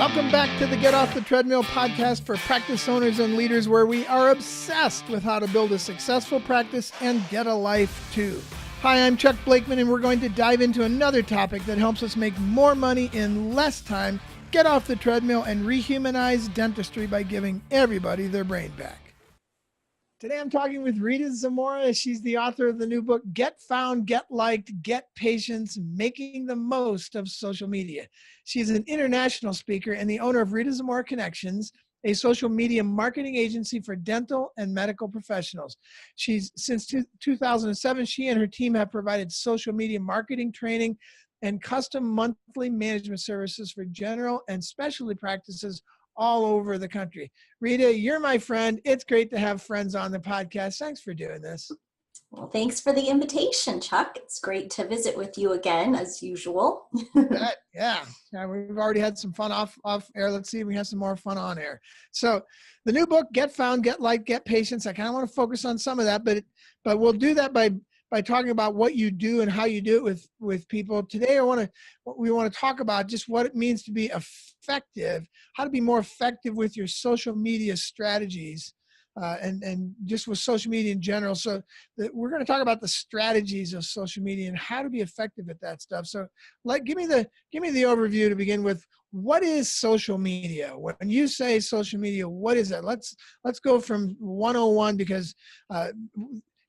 Welcome back to the Get Off the Treadmill podcast for practice owners and leaders, where we are obsessed with how to build a successful practice and get a life too. Hi, I'm Chuck Blakeman, and we're going to dive into another topic that helps us make more money in less time, get off the treadmill, and rehumanize dentistry by giving everybody their brain back. Today I'm talking with Rita Zamora. She's the author of the new book, Get Found, Get Liked, Get Patients, Making the Most of Social Media. She's an international speaker and the owner of Rita Zamora Connections, a social media marketing agency for dental and medical professionals. Since 2007, she and her team have provided social media marketing training and custom monthly management services for general and specialty practices all over the country. Rita, you're my friend. It's great to have friends on the podcast. Thanks for doing this. Well, thanks for the invitation, Chuck. It's great to visit with you again, as usual. Yeah, we've already had some fun off air. Let's see if we have some more fun on air. So the new book, Get Found, Get Liked, Get Patients. I kind of want to focus on some of that, but we'll do that by talking about what you do and how you do it with people. Today, we want to talk about just what it means to be effective, how to be more effective with your social media strategies, and just with social media in general. So we're going to talk about the strategies of social media and how to be effective at that stuff. So give me the overview to begin with. What is social media? When you say social media, what is that? Let's go from 101, because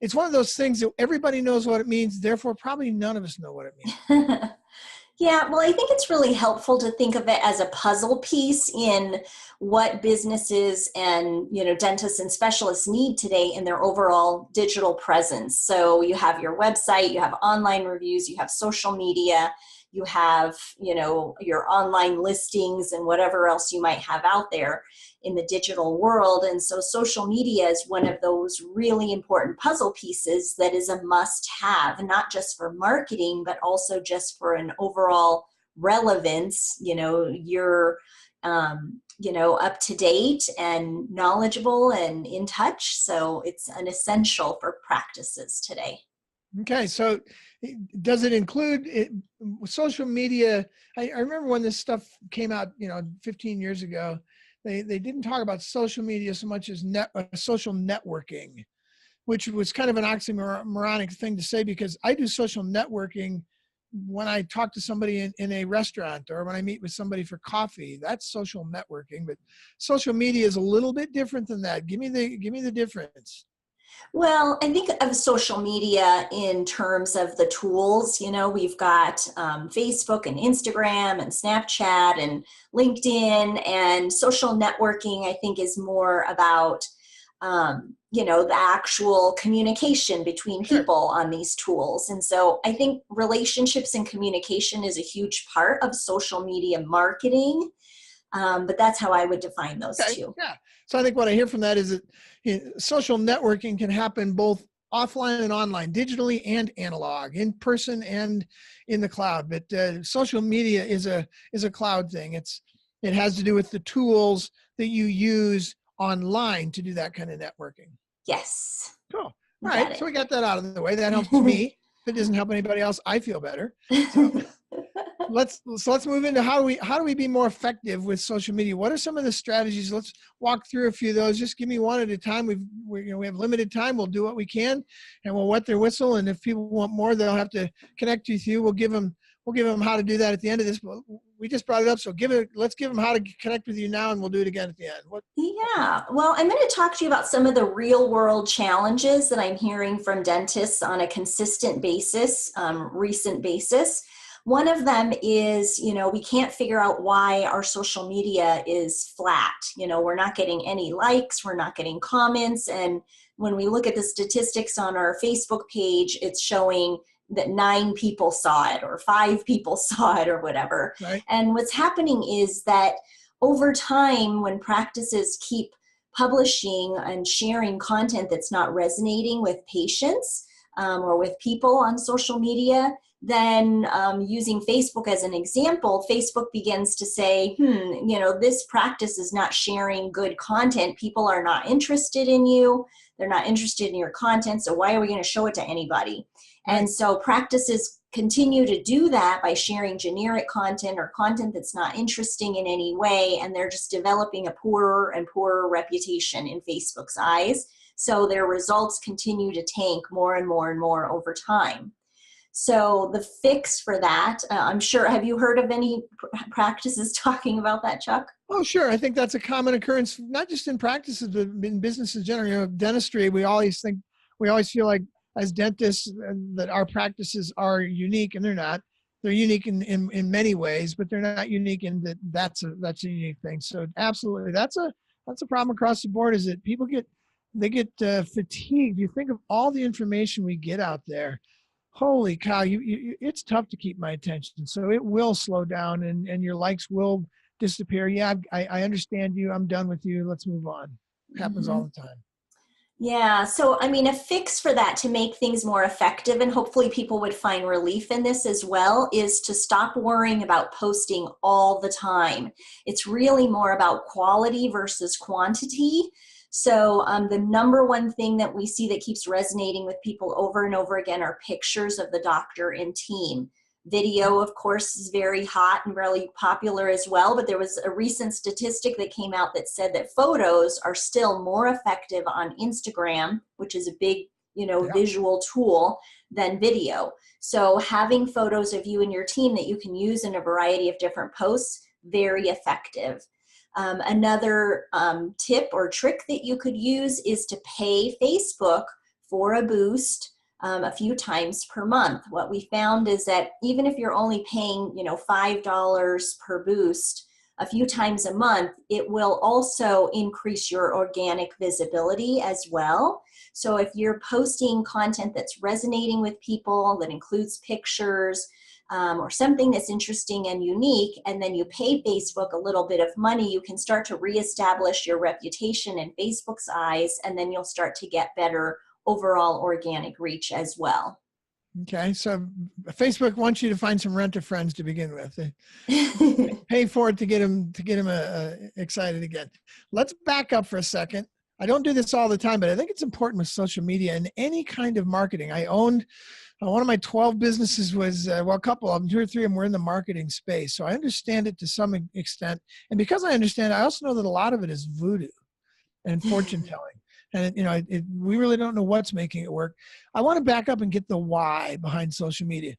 it's one of those things that everybody knows what it means. Therefore, probably none of us know what it means. Yeah, well, I think it's really helpful to think of it as a puzzle piece in what businesses and, dentists and specialists need today in their overall digital presence. So you have your website, you have online reviews, you have social media, you have, your online listings and whatever else you might have out there in the digital world. And so social media is one of those really important puzzle pieces that is a must-have, not just for marketing, but also just for an overall relevance. You're up to date and knowledgeable and in touch. So it's an essential for practices today. Okay, so does it include social media? I remember when this stuff came out, 15 years ago, they didn't talk about social media so much as social networking, which was kind of an oxymoronic thing to say, because I do social networking when I talk to somebody in a restaurant or when I meet with somebody for coffee. That's social networking, but social media is a little bit different than that. Give me the difference. Well, I think of social media in terms of the tools. We've got Facebook and Instagram and Snapchat and LinkedIn, and social networking, I think, is more about, the actual communication between people on these tools. And so I think relationships and communication is a huge part of social media marketing. But that's how I would define those two. Yeah. So I think what I hear from that is that social networking can happen both offline and online, digitally and analog, in person and in the cloud. But social media is a cloud thing. It has to do with the tools that you use online to do that kind of networking. Yes. Cool. All right. So we got that out of the way. That helps me. If it doesn't help anybody else, I feel better. So let's move into how do we be more effective with social media? What are some of the strategies? Let's walk through a few of those. Just give me one at a time. We have limited time. We'll do what we can, and we'll wet their whistle. And if people want more, they'll have to connect with you. We'll give them how to do that at the end of this. We just brought it up, so let's give them how to connect with you now, and we'll do it again at the end. Yeah, well, I'm going to talk to you about some of the real world challenges that I'm hearing from dentists on a consistent basis, recent basis. One of them is, we can't figure out why our social media is flat. We're not getting any likes, we're not getting comments. And when we look at the statistics on our Facebook page, it's showing that 9 people saw it or 5 people saw it or whatever. Right. And what's happening is that over time, when practices keep publishing and sharing content that's not resonating with patients or with people on social media, then using Facebook as an example, Facebook begins to say, this practice is not sharing good content. People are not interested in you. They're not interested in your content. So why are we going to show it to anybody? And so practices continue to do that by sharing generic content or content that's not interesting in any way, and they're just developing a poorer and poorer reputation in Facebook's eyes. So their results continue to tank more and more and more over time. So the fix for that, I'm sure, have you heard of any practices talking about that, Chuck? Oh, sure. I think that's a common occurrence, not just in practices, but in businesses generally. You know, dentistry, we always feel like as dentists that our practices are unique, and they're not. They're unique in many ways, but they're not unique in that that's a unique thing. So absolutely, that's a problem across the board, is that people get fatigued. You think of all the information we get out there. Holy cow, it's tough to keep my attention. So it will slow down, and your likes will disappear. Yeah, I understand you. I'm done with you. Let's move on. It happens all the time. Yeah. So, I mean, a fix for that to make things more effective, and hopefully people would find relief in this as well, is to stop worrying about posting all the time. It's really more about quality versus quantity. So the number one thing that we see that keeps resonating with people over and over again are pictures of the doctor and team. Video, of course, is very hot and really popular as well, but there was a recent statistic that came out that said that photos are still more effective on Instagram, which is a big, visual tool, than video. So having photos of you and your team that you can use in a variety of different posts, very effective. Another tip or trick that you could use is to pay Facebook for a boost a few times per month. What we found is that even if you're only paying, $5 per boost a few times a month, it will also increase your organic visibility as well. So if you're posting content that's resonating with people, that includes pictures, or something that's interesting and unique, and then you pay Facebook a little bit of money, you can start to reestablish your reputation in Facebook's eyes, and then you'll start to get better overall organic reach as well. Okay, so Facebook wants you to find some rent-a-friends to begin with. Pay for it to get them excited again. Let's back up for a second. I don't do this all the time, but I think it's important with social media and any kind of marketing. I owned one of my 12 businesses was, a couple of them, 2 or 3 of them were in the marketing space. So I understand it to some extent. And because I understand, I also know that a lot of it is voodoo and fortune telling. And, we really don't know what's making it work. I want to back up and get the why behind social media.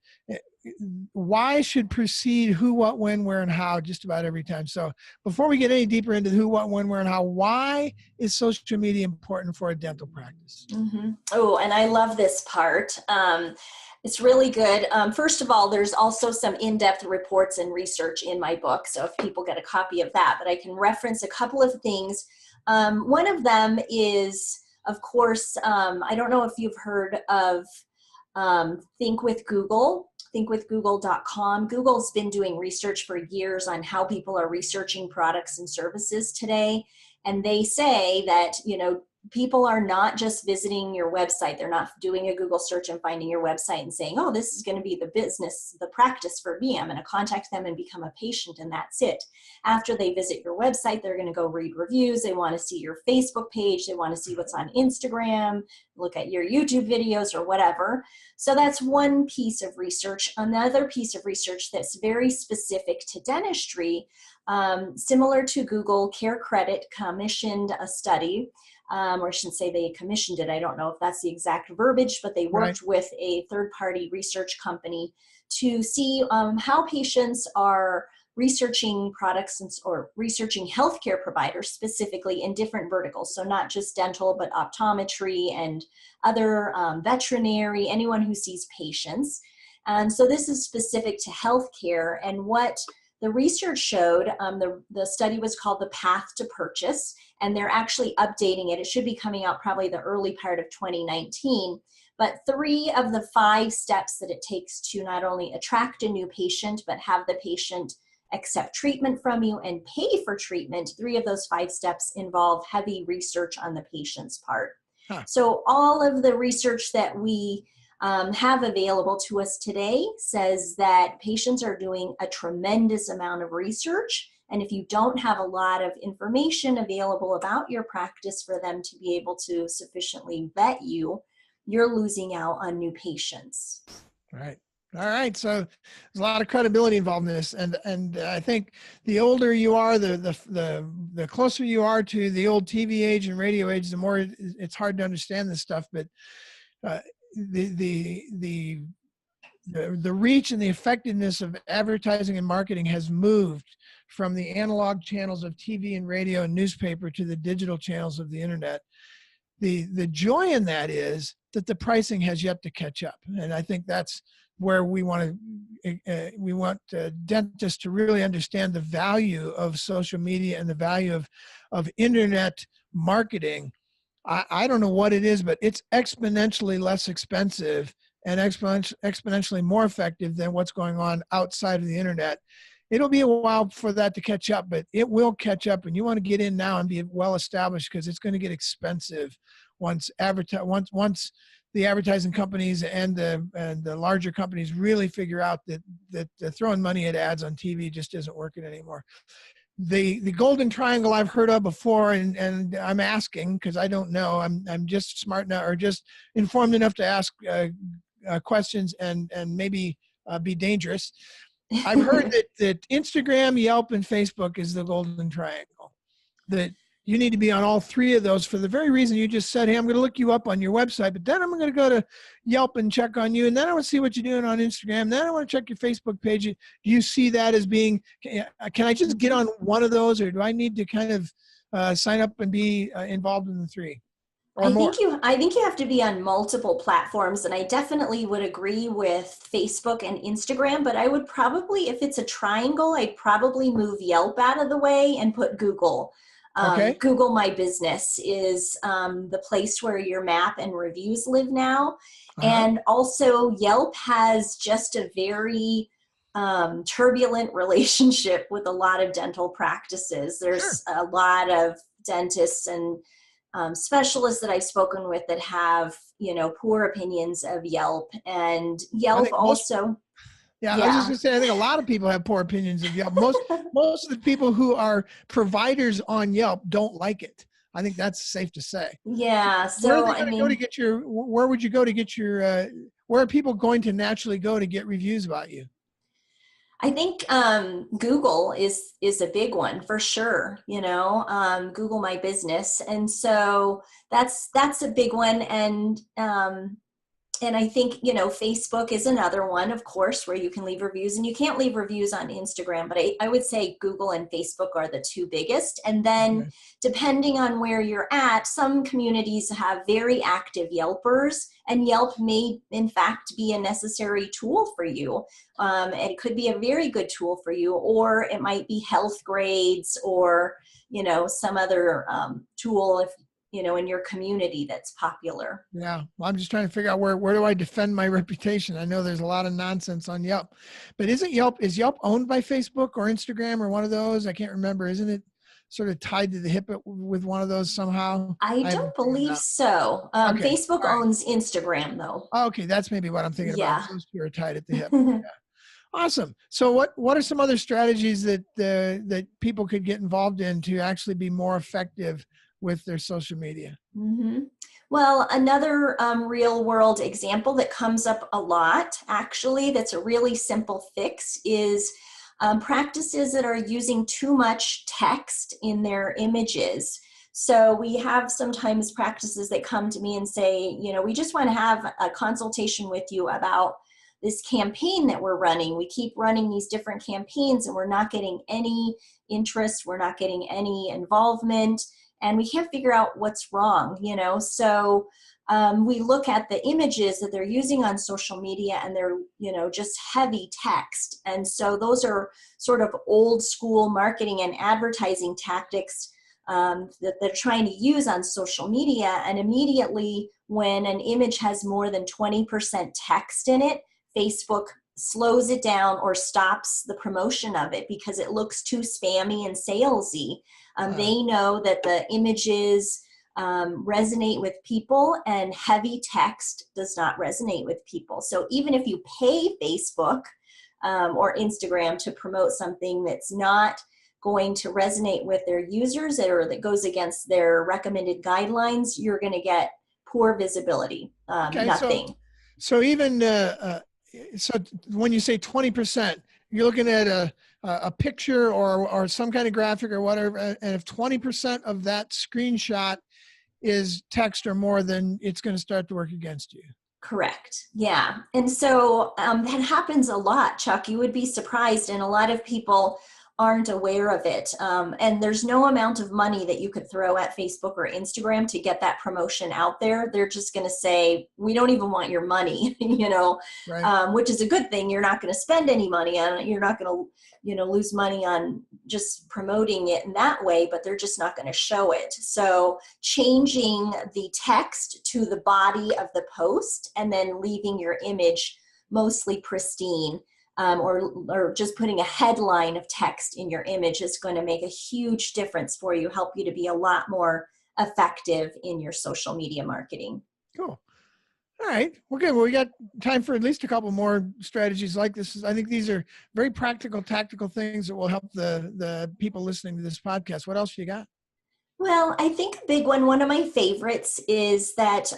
Why should precede who, what, when, where, and how just about every time. So before we get any deeper into who, what, when, where, and how, why is social media important for a dental practice? Mm-hmm. Oh, and I love this part. It's really good. First of all, there's also some in-depth reports and research in my book, so if people get a copy of that, but I can reference a couple of things. One of them is, of course, I don't know if you've heard of Think with Google, thinkwithgoogle.com. Google's been doing research for years on how people are researching products and services today. And they say that, people are not just visiting your website. They're not doing a Google search and finding your website and saying, oh, this is going to be the practice for me. I'm going to contact them and become a patient, and that's it. After they visit your website, they're going to go read reviews. They want to see your Facebook page. They want to see what's on Instagram, look at your YouTube videos or whatever. So that's one piece of research. Another piece of research that's very specific to dentistry, similar to Google, Care Credit commissioned a study. Or I shouldn't say they commissioned it. I don't know if that's the exact verbiage, but they worked with a third-party research company to see how patients are researching products or researching healthcare providers specifically in different verticals. So not just dental, but optometry and other veterinary, anyone who sees patients. And so this is specific to healthcare. And what the research showed, the study was called The Path to Purchase, and they're actually updating it. It should be coming out probably the early part of 2019. But 3 of the 5 steps that it takes to not only attract a new patient, but have the patient accept treatment from you and pay for treatment, 3 of those 5 steps involve heavy research on the patient's part. So all of the research that we have available to us today says that patients are doing a tremendous amount of research. And if you don't have a lot of information available about your practice for them to be able to sufficiently vet you, you're losing out on new patients. Right. All right. So there's a lot of credibility involved in this, and I think the older you are, the closer you are to the old TV age and radio age, the more it's hard to understand this stuff. But uh, the reach and the effectiveness of advertising and marketing has moved from the analog channels of TV and radio and newspaper to the digital channels of the internet. The joy in that is that the pricing has yet to catch up, and I think that's where we want dentists to really understand the value of social media and the value of internet marketing. I don't know what it is, but it's exponentially less expensive and exponentially more effective than what's going on outside of the internet. It'll be a while for that to catch up, but it will catch up, and you want to get in now and be well established, because it's going to get expensive once the advertising companies and the larger companies really figure out that throwing money at ads on TV just isn't working anymore. The golden triangle I've heard of before, and I'm asking because I don't know. I'm just smart enough or just informed enough to ask questions and maybe be dangerous. I've heard that Instagram, Yelp, and Facebook is the golden triangle. That you need to be on all three of those for the very reason you just said. Hey, I'm going to look you up on your website, but then I'm going to go to Yelp and check on you, and then I want to see what you're doing on Instagram. Then I want to check your Facebook page. Do you see that as being? Can I just get on one of those, or do I need to kind of sign up and be involved in the three? I think you have to be on multiple platforms, and I definitely would agree with Facebook and Instagram, but I would probably, if it's a triangle, I'd probably move Yelp out of the way and put Google. Okay. Google My Business is the place where your map and reviews live now. Uh-huh. And also Yelp has just a very turbulent relationship with a lot of dental practices. There's a lot of dentists and specialists that I've spoken with that have, poor opinions of Yelp, and Yelp also. I was just going to say, I think a lot of people have poor opinions of Yelp. Most of the people who are providers on Yelp don't like it. I think that's safe to say. Yeah. So where would you go to get your, where are people going to naturally go to get reviews about you? I think Google is a big one for sure, Google My Business. And so that's a big one. And I think, Facebook is another one, of course, where you can leave reviews, and you can't leave reviews on Instagram, but I would say Google and Facebook are the two biggest. And then depending on where you're at, some communities have very active Yelpers, and Yelp may in fact be a necessary tool for you. It could be a very good tool for you, or it might be health grades or, some other tool if, in your community that's popular. Yeah. Well, I'm just trying to figure out where do I defend my reputation? I know there's a lot of nonsense on Yelp, but is Yelp owned by Facebook or Instagram or one of those? I can't remember. Isn't it sort of tied to the hip with one of those somehow? I don't believe so. Okay. Facebook owns Instagram though. Okay. That's maybe what I'm thinking about. Those two are tied at the hip. Yeah. Awesome. So what are some other strategies that people could get involved in to actually be more effective with their social media? Mm-hmm. Well, another real world example that comes up a lot, actually, that's a really simple fix is practices that are using too much text in their images. So we have sometimes practices that come to me and say, we just want to have a consultation with you about this campaign that we're running. We keep running these different campaigns and we're not getting any interest. We're not getting any involvement. And we can't figure out what's wrong, So we look at the images that they're using on social media, and they're, just heavy text. And so those are sort of old school marketing and advertising tactics that they're trying to use on social media. And immediately when an image has more than 20% text in it, Facebook slows it down or stops the promotion of it because it looks too spammy and salesy. They know that the images resonate with people, and heavy text does not resonate with people. So even if you pay Facebook or Instagram to promote something that's not going to resonate with their users or that goes against their recommended guidelines, you're going to get poor visibility, Okay, nothing. so even so when you say 20%, you're looking at a picture or some kind of graphic or whatever, and if 20% of that screenshot is text or more, then it's going to start to work against you. Correct. Yeah. And so that happens a lot, Chuck. You would be surprised. And a lot of people aren't aware of it. And there's no amount of money that you could throw at Facebook or Instagram to get that promotion out there. They're just going to say, we don't even want your money, Right. Which is a good thing. You're not going to spend any money on it. You're not going to, lose money on just promoting it in that way, but they're just not going to show it. So changing the text to the body of the post and then leaving your image mostly pristine, or just putting a headline of text in your image is going to make a huge difference for you, help you to be a lot more effective in your social media marketing. Cool. All right. Well, good. Well, we got time for at least a couple more strategies like this. I think these are very practical, tactical things that will help the people listening to this podcast. What else you got? Well, I think a big one of my favorites is that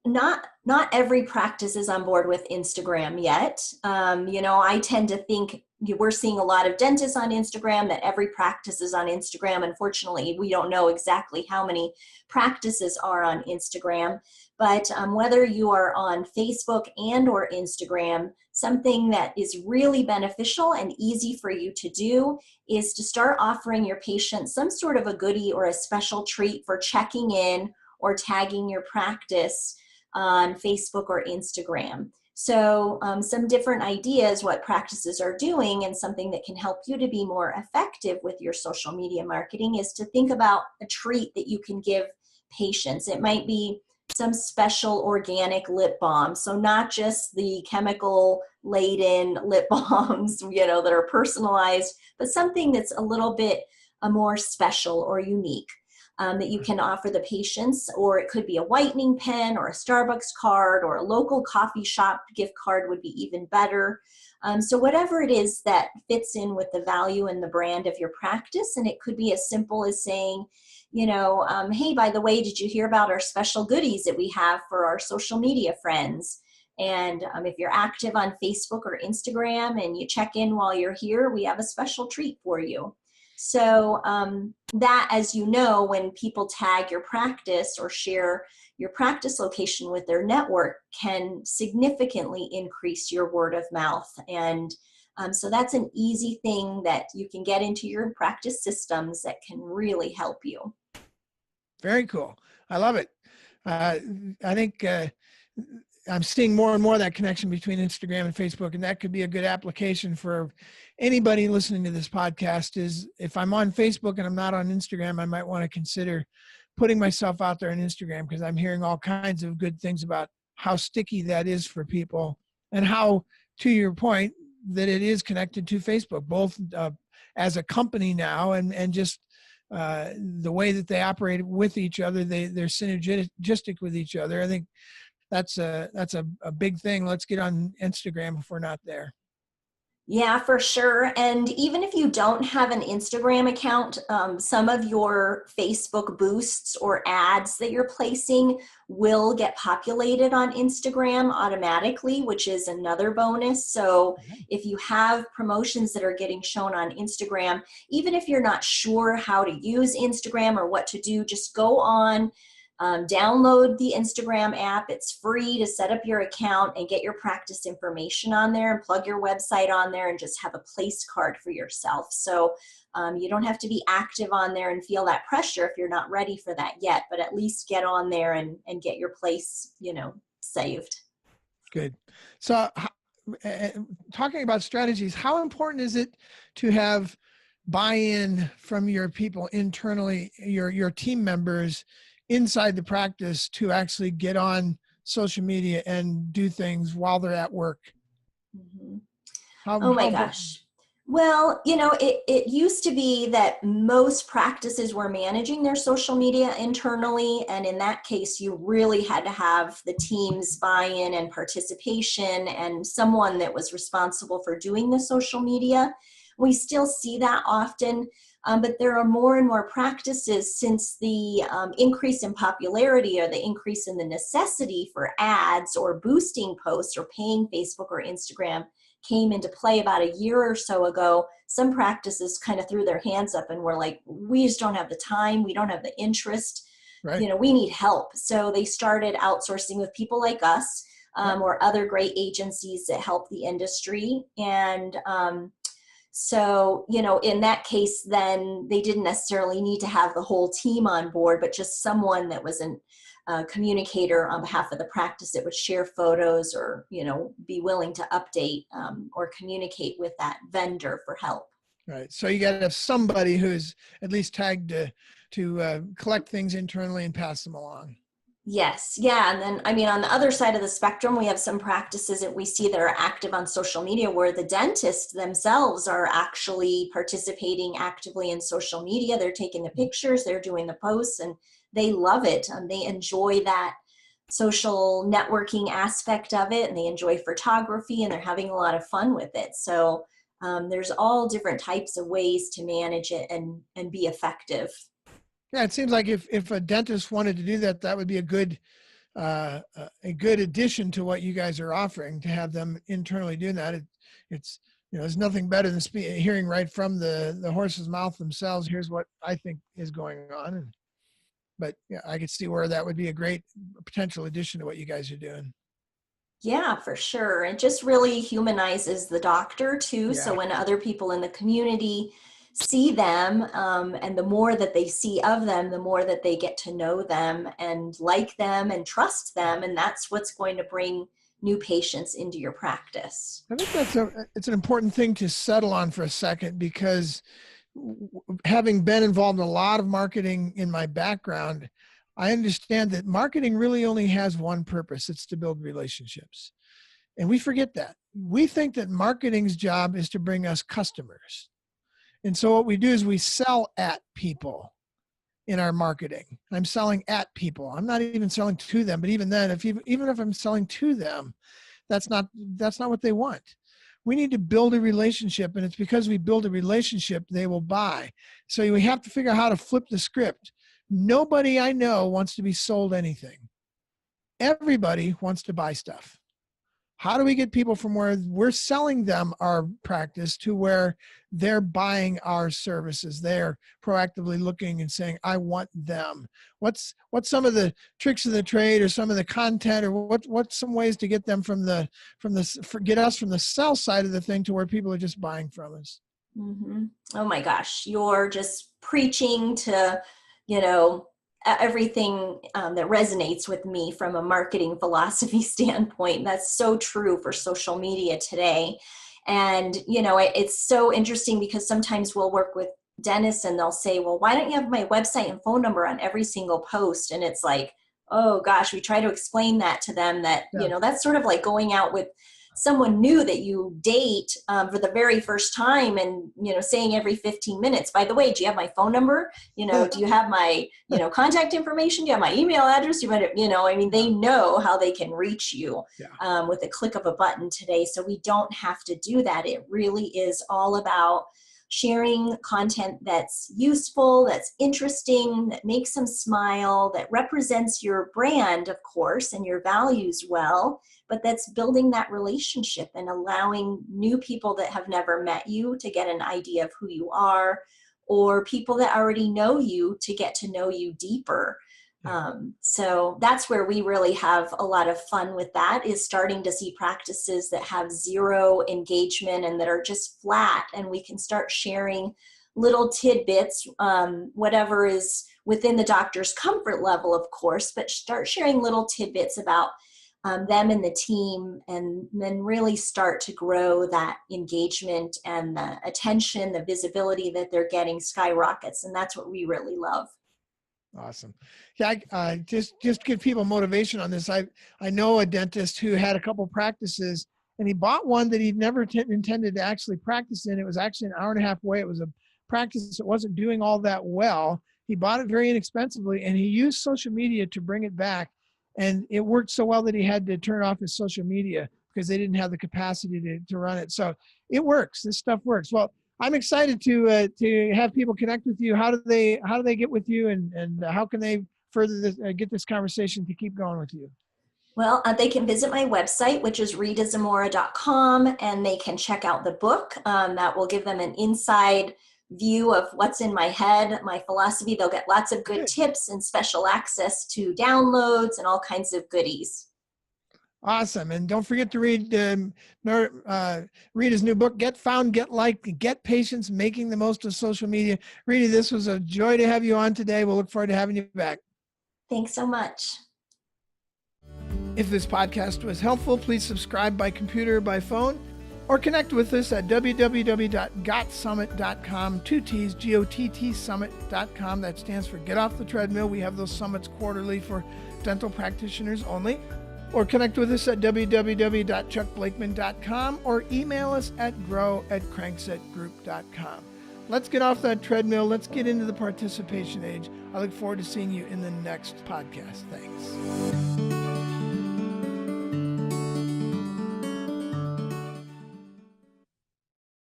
not every practice is on board with Instagram yet. I tend to think we're seeing a lot of dentists on Instagram, that every practice is on Instagram. Unfortunately, we don't know exactly how many practices are on Instagram. But whether you are on Facebook and or Instagram, something that is really beneficial and easy for you to do is to start offering your patients some sort of a goodie or a special treat for checking in or tagging your practice on Facebook or Instagram. So some different ideas what practices are doing, and something that can help you to be more effective with your social media marketing is to think about a treat that you can give patients. It might be some special organic lip balm. So not just the chemical laden lip balms, that are personalized, but something that's a little bit more special or unique that you can offer the patients. Or it could be a whitening pen or a Starbucks card, or a local coffee shop gift card would be even better. So whatever it is that fits in with the value and the brand of your practice. And it could be as simple as saying, hey, by the way, did you hear about our special goodies that we have for our social media friends? And if you're active on Facebook or Instagram and you check in while you're here, we have a special treat for you. So that, as you know, when people tag your practice or share your practice location with their network, can significantly increase your word of mouth. And so that's an easy thing that you can get into your practice systems that can really help you. Very cool. I love it. I think I'm seeing more and more of that connection between Instagram and Facebook, and that could be a good application for anybody listening to this podcast. Is if I'm on Facebook and I'm not on Instagram, I might want to consider putting myself out there on Instagram, because I'm hearing all kinds of good things about how sticky that is for people, and how, to your point, that it is connected to Facebook, both as a company now and just the way that they operate with each other. They're synergistic with each other. I think that's a big thing. Let's get on Instagram if we're not there. Yeah, for sure. And even if you don't have an Instagram account, some of your Facebook boosts or ads that you're placing will get populated on Instagram automatically, which is another bonus. So if you have promotions that are getting shown on Instagram, even if you're not sure how to use Instagram or what to do, just go on, download the Instagram app. It's free to set up your account and get your practice information on there, and plug your website on there, and just have a place card for yourself. So you don't have to be active on there and feel that pressure if you're not ready for that yet, but at least get on there and get your place, saved. Good. So talking about strategies, how important is it to have buy-in from your people internally, your team members inside the practice, to actually get on social media and do things while they're at work? Mm-hmm. How my gosh. Well, it used to be that most practices were managing their social media internally. And in that case, you really had to have the team's buy-in and participation, and someone that was responsible for doing the social media. We still see that often. But there are more and more practices since the increase in popularity or the increase in the necessity for ads or boosting posts or paying Facebook or Instagram came into play about a year or so ago. Some practices kind of threw their hands up and were like, we just don't have the time, we don't have the interest, Right. we need help. So they started outsourcing with people like us, or other great agencies that help the industry. And so, in that case, then they didn't necessarily need to have the whole team on board, but just someone that was a communicator on behalf of the practice that would share photos or, be willing to update or communicate with that vendor for help. Right. So you got to have somebody who's at least tagged to collect things internally and pass them along. Yes. Yeah. And then, on the other side of the spectrum, we have some practices that we see that are active on social media where the dentists themselves are actually participating actively in social media. They're taking the pictures, they're doing the posts, and they love it. They enjoy that social networking aspect of it, and they enjoy photography, and they're having a lot of fun with it. So there's all different types of ways to manage it and be effective. Yeah, it seems like if a dentist wanted to do that, that would be a good addition to what you guys are offering, to have them internally doing that. It's there's nothing better than hearing right from the horse's mouth themselves. Here's what I think is going on, but yeah, I could see where that would be a great potential addition to what you guys are doing. Yeah, for sure. It just really humanizes the doctor too. Yeah. So when other people in the community see them, and the more that they see of them, the more that they get to know them and like them and trust them. And that's what's going to bring new patients into your practice. I think it's an important thing to settle on for a second, because having been involved in a lot of marketing in my background, I understand that marketing really only has one purpose. It's to build relationships. And we forget that. We think that marketing's job is to bring us customers. And so what we do is we sell at people in our marketing. I'm selling at people. I'm not even selling to them. But even then, even if I'm selling to them, that's not what they want. We need to build a relationship, and it's because we build a relationship, they will buy. So we have to figure out how to flip the script. Nobody I know wants to be sold anything. Everybody wants to buy stuff. How do we get people from where we're selling them our practice to where they're buying our services? They're proactively looking and saying, I want them. What's some of the tricks of the trade, or some of the content, or what's some ways to get them get us from the sell side of the thing to where people are just buying from us? Mm-hmm. Oh my gosh, you're just preaching to, everything that resonates with me from a marketing philosophy standpoint. That's so true for social media today. And, it's so interesting because sometimes we'll work with dentists and they'll say, well, why don't you have my website and phone number on every single post? And it's like, oh gosh, we try to explain that to them that, that's sort of like going out with someone new that you date for the very first time and, saying every 15 minutes, by the way, do you have my phone number? Do you have my, contact information? Do you have my email address? They know how they can reach you with a click of a button today. So we don't have to do that. It really is all about sharing content that's useful, that's interesting, that makes them smile, that represents your brand, of course, and your values well, but that's building that relationship and allowing new people that have never met you to get an idea of who you are, or people that already know you to get to know you deeper. So that's where we really have a lot of fun with that, is starting to see practices that have zero engagement and that are just flat, and we can start sharing little tidbits, whatever is within the doctor's comfort level, of course, but start sharing little tidbits about them and the team, and then really start to grow that engagement, and the attention, the visibility that they're getting skyrockets. And that's what we really love. Awesome. Yeah, just give people motivation on this. I know a dentist who had a couple practices, and he bought one that he'd never intended to actually practice in. It was actually an hour and a half away. It was a practice that wasn't doing all that well. He bought it very inexpensively, and he used social media to bring it back. And it worked so well that he had to turn off his social media because they didn't have the capacity to run it. So it works. This stuff works. Well, I'm excited to have people connect with you. How do they get with you, and how can they further this, get this conversation to keep going with you? Well, they can visit my website, which is ritazamora.com, and they can check out the book. That will give them an inside view of what's in my head, my philosophy. They'll get lots of good tips and special access to downloads and all kinds of goodies. Awesome. And don't forget to read Rita's new book, Get Found, Get Liked, Get Patients, Making the Most of Social Media. Rita, this was a joy to have you on today. We'll look forward to having you back. Thanks so much. If this podcast was helpful, please subscribe by computer or by phone, or connect with us at www.gottsummit.com, 2 T's, G-O-T-T summit.com. That stands for Get Off the Treadmill. We have those summits quarterly for dental practitioners only. Or connect with us at www.chuckblakeman.com, or email us at grow@cranksetgroup.com. Let's get off that treadmill. Let's get into the participation age. I look forward to seeing you in the next podcast. Thanks.